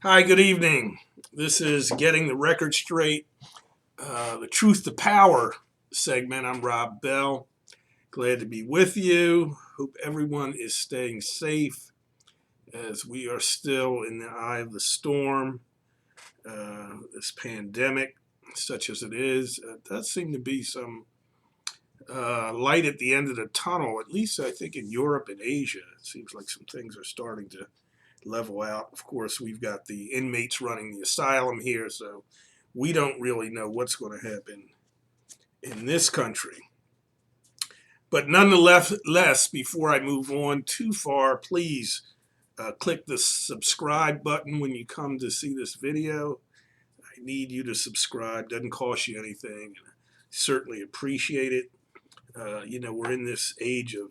Hi, good evening. This is Getting the Record Straight, the Truth to Power segment. I'm Rob Bell. Glad to be with you. Hope everyone is staying safe as we are still in the eye of the storm. This pandemic, such as it is, does seem to be some light at the end of the tunnel, at least I think in Europe and Asia. It seems like some things are starting to level out. Of course, we've got the inmates running the asylum here, so we don't really know what's going to happen in this country. But nonetheless, before I move on too far, please click the subscribe button when you come to see this video. I need you to subscribe. Doesn't cost you anything. Certainly appreciate it. We're in this age of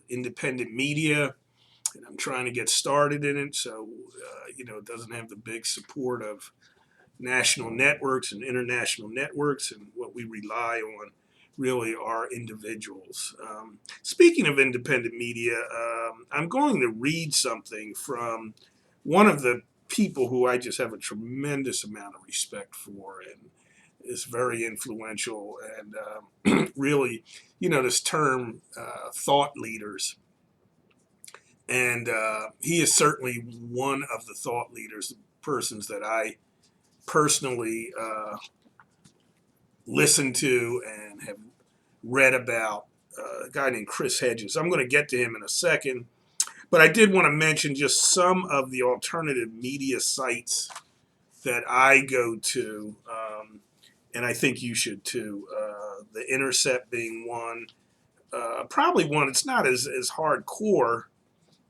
independent media, and I'm trying to get started in it. So, it doesn't have the big support of national networks and international networks, and what we rely on really are individuals. Speaking of independent media, I'm going to read something from one of the people who I just have a tremendous amount of respect for and is very influential and really, this term thought leaders. And he is certainly one of the thought leaders, persons that I personally listened to and have read about. A guy named Chris Hedges. I'm going to get to him in a second, but I did want to mention just some of the alternative media sites that I go to, and I think you should too. The Intercept being one, probably one. It's not as hardcore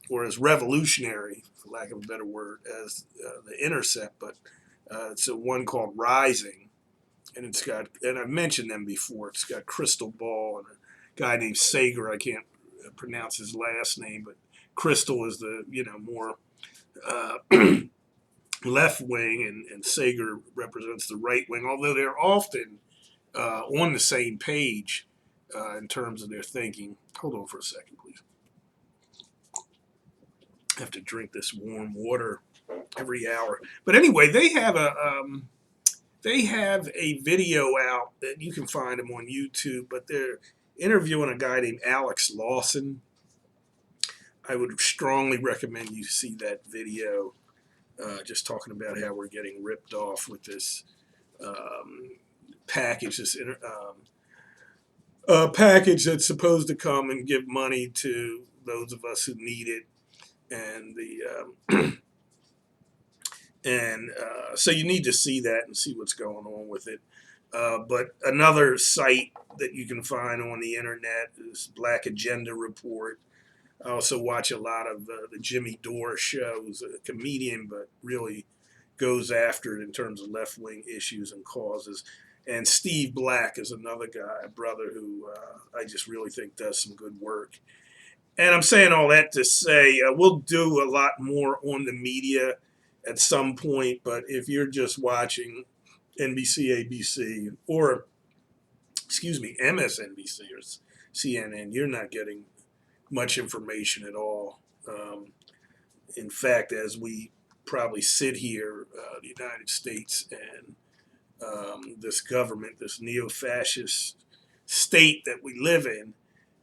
or as revolutionary, for lack of a better word, as the Intercept, but it's a one called Rising, and and I've mentioned them before. It's got Crystal Ball and a guy named Sager. I can't pronounce his last name, but Crystal is the more uh, left wing, and Sager represents the right wing. Although they're often on the same page in terms of their thinking. Hold on for a second, please. I have to drink this warm water every hour. But anyway, they have a video out that you can find them on YouTube. But they're interviewing a guy named Alex Lawson. I would strongly recommend you see that video. Just talking about how we're getting ripped off with this um, package, package that's supposed to come and give money to those of us who need it, and so you need to see that and see what's going on with it. But another site that you can find on the internet is Black Agenda Report. I also watch a lot of the Jimmy Dore show, who's a comedian, but really goes after it in terms of left wing issues and causes. And Steve Black is another guy, a brother who I just really think does some good work. And I'm saying all that to say we'll do a lot more on the media at some point, but if you're just watching NBC, ABC, or excuse me, MSNBC or CNN, you're not getting much information at all. In fact, as we probably sit here, the United States and this government, this neo fascist state that we live in,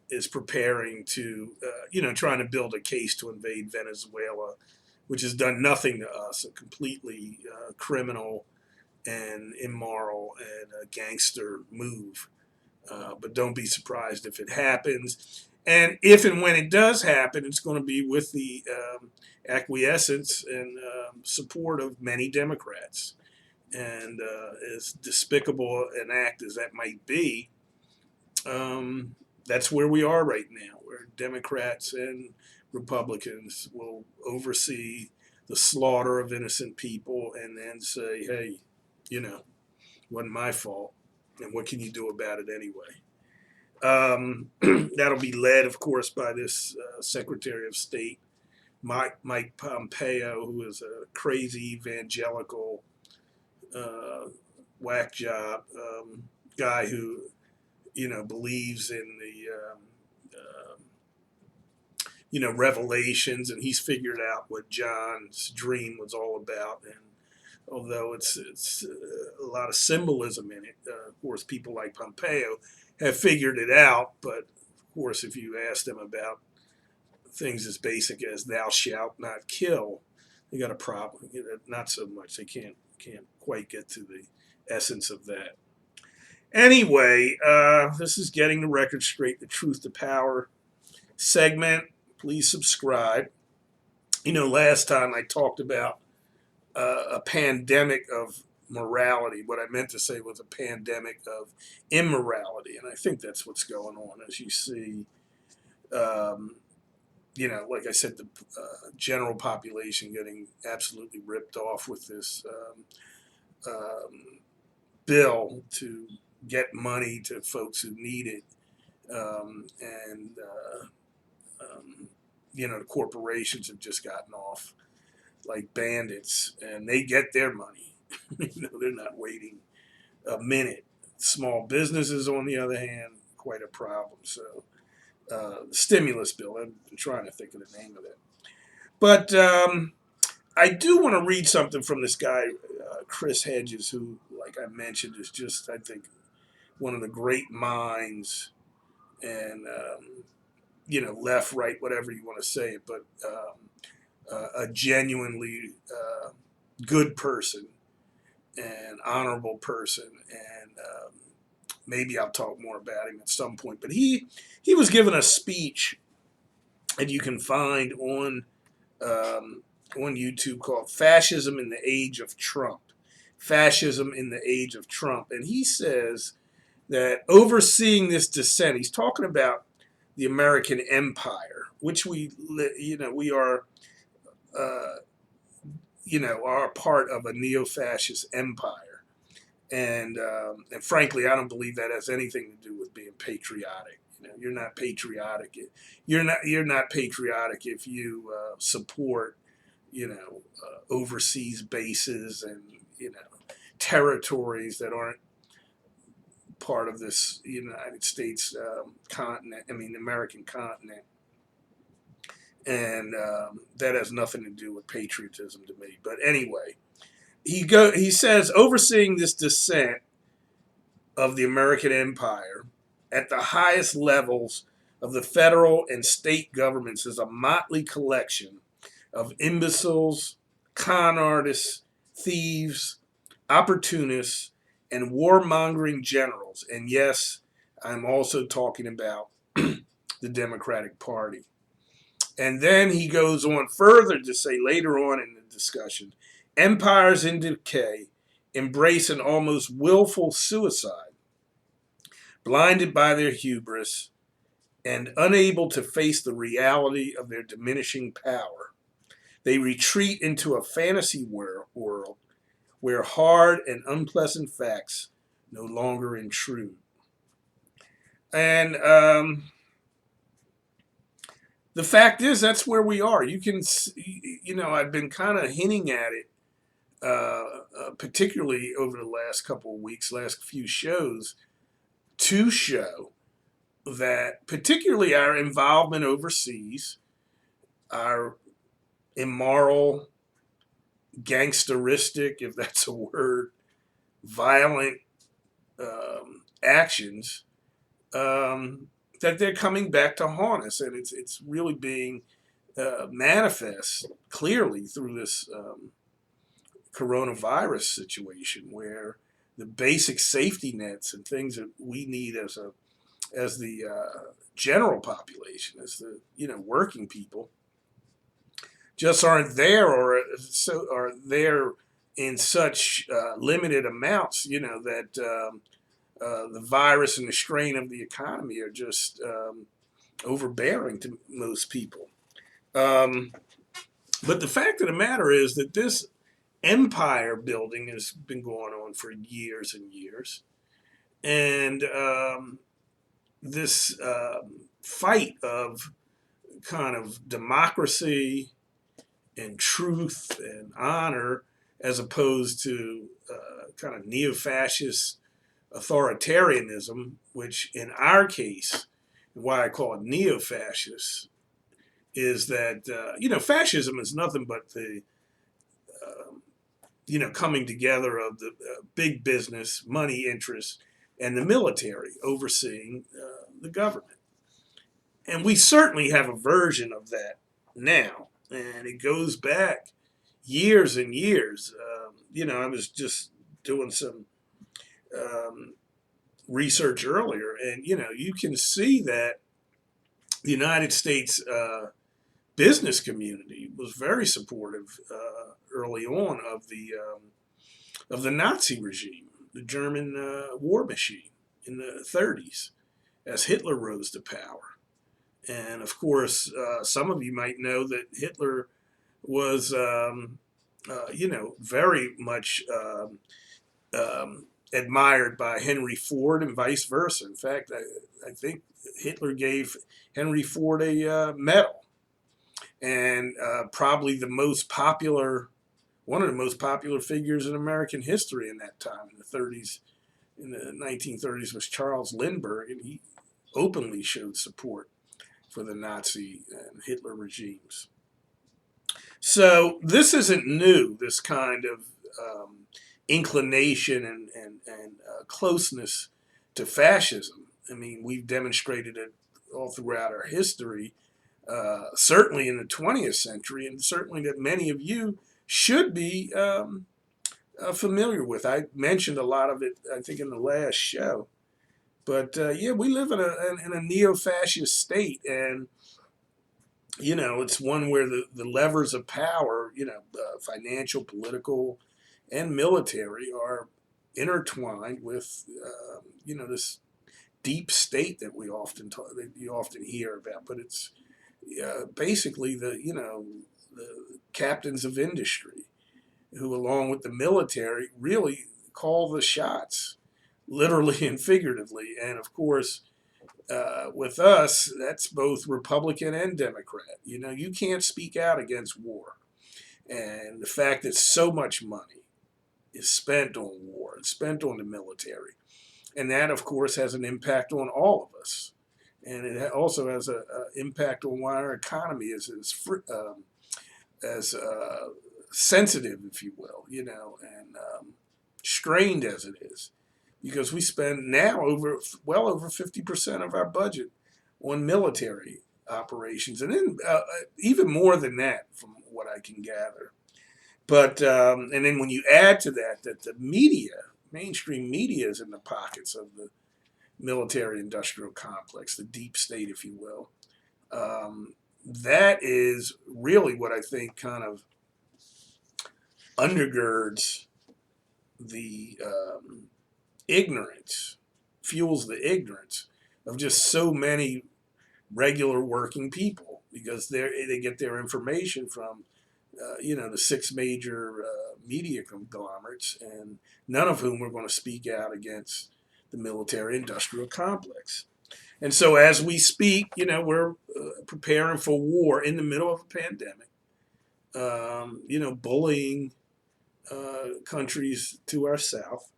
is preparing to, trying to build a case to invade Venezuela, which has done nothing to us, a completely criminal and immoral and a gangster move. But don't be surprised if it happens. And if and when it does happen, it's going to be with the acquiescence and support of many Democrats. And as despicable an act as that might be, that's where we are right now, where Democrats and Republicans will oversee the slaughter of innocent people and then say, hey, you know, wasn't my fault. And what can you do about it anyway? That'll be led, of course, by this Secretary of State, Mike Pompeo, who is a crazy evangelical whack job guy who believes in the revelations, and he's figured out what John's dream was all about. And although it's a lot of symbolism in it, of course, people like Pompeo have figured it out. But of course, if you ask them about things as basic as "Thou shalt not kill," they got a problem. Not so much. They can't quite get to the essence of that. Anyway, this is Getting the Record Straight, the Truth to Power segment. Please subscribe. Last time I talked about a pandemic of morality. What I meant to say was a pandemic of immorality, and I think that's what's going on. As you see, like I said, the general population getting absolutely ripped off with this bill to get money to folks who need it, and the corporations have just gotten off like bandits, and they get their money. They're not waiting a minute. Small businesses, on the other hand, quite a problem. So the stimulus bill, I've been trying to think of the name of it. But I do want to read something from this guy, Chris Hedges, who, like I mentioned, is just, I think, one of the great minds, and left, right, whatever you want to say it, but a genuinely good person and honorable person, and maybe I'll talk more about him at some point. But he was given a speech that you can find on YouTube called "Fascism in the Age of Trump." Fascism in the Age of Trump, and he says that overseeing this descent, he's talking about the American empire, which we are, are part of a neo-fascist empire, and frankly, I don't believe that has anything to do with being patriotic. You're not patriotic. You're not patriotic if you support, overseas bases and territories that aren't part of this United States continent. I mean, the American continent, and that has nothing to do with patriotism to me. But anyway, he says overseeing this descent of the American empire at the highest levels of the federal and state governments is a motley collection of imbeciles, con artists, thieves, opportunists, and warmongering generals. And yes, I'm also talking about the Democratic Party. And then he goes on further to say later on in the discussion, empires in decay embrace an almost willful suicide, blinded by their hubris and unable to face the reality of their diminishing power. They retreat into a fantasy world where hard and unpleasant facts no longer intrude. And the fact is, that's where we are. You can, I've been kind of hinting at it, particularly over the last couple of weeks, last few shows, to show that particularly our involvement overseas, our immoral, gangsteristic, if that's a word, violent actions, that they're coming back to haunt us, and it's really being manifest clearly through this coronavirus situation, where the basic safety nets and things that we need as the general population, as the working people, just aren't there, or so are there in such limited amounts, that the virus and the strain of the economy are just overbearing to most people. But the fact of the matter is that this empire building has been going on for years and years, and this fight of kind of democracy and truth and honor, as opposed to kind of neo-fascist authoritarianism, which in our case, why I call it neo-fascist, is that, fascism is nothing but the, coming together of the big business, money interests, and the military overseeing the government. And we certainly have a version of that now. And it goes back years and years. I was just doing some um, research earlier, and you can see that the United States business community was very supportive early on of the Nazi regime, the German war machine in the 30s, as Hitler rose to power. And of course, some of you might know that Hitler was, very much admired by Henry Ford and vice versa. In fact, I think Hitler gave Henry Ford a medal. And probably one of the most popular figures in American history in that time, in the 30s, in the 1930s, was Charles Lindbergh, and he openly showed support for the Nazi and Hitler regimes. So this isn't new, this kind of inclination and closeness to fascism. I mean, we've demonstrated it all throughout our history, certainly in the 20th century, and certainly that many of you should be familiar with. I mentioned a lot of it, I think, in the last show. But we live in a neo-fascist state, and it's one where the levers of power, financial, political, and military, are intertwined with, this deep state that that you often hear about. But it's basically the captains of industry, who, along with the military, really call the shots, literally and figuratively. And of course, with us, that's both Republican and Democrat. You can't speak out against war. And the fact that so much money is spent on war and spent on the military. And that, of course, has an impact on all of us. And it also has an impact on why our economy is as sensitive, if you will, and strained as it is. Because we spend now well over 50% of our budget on military operations, and then even more than that, from what I can gather. But and then when you add to that the mainstream media, is in the pockets of the military-industrial complex, the deep state, if you will. That is really what I think kind of undergirds the ignorance, fuels the ignorance of just so many regular working people, because they get their information from the six major media conglomerates, and none of whom are going to speak out against the military-industrial complex. And so as we speak, we're preparing for war in the middle of a pandemic, bullying countries to our south.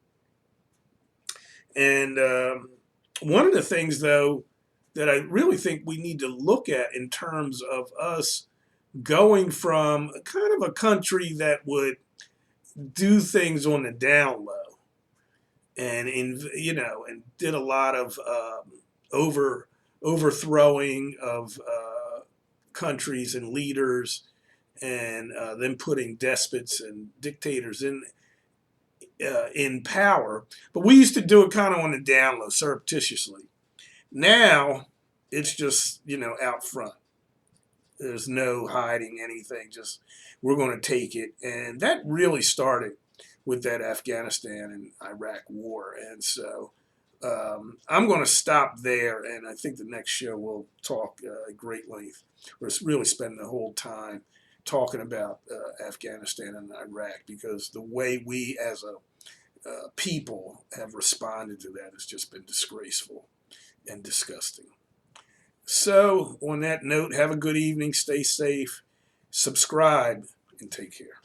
And one of the things, though, that I really think we need to look at in terms of us going from kind of a country that would do things on the down low, and and did a lot of overthrowing of countries and leaders, and then putting despots and dictators in power. But we used to do it kind of on the down low, surreptitiously. Now it's just out front. There's no hiding anything. Just, we're going to take it, and that really started with that Afghanistan and Iraq war. And so I'm going to stop there, and I think the next show we'll talk at great length. We're really spending the whole time talking about Afghanistan and Iraq, because the way we as a people have responded to that has just been disgraceful and disgusting. So on that note, have a good evening, stay safe, subscribe, and take care.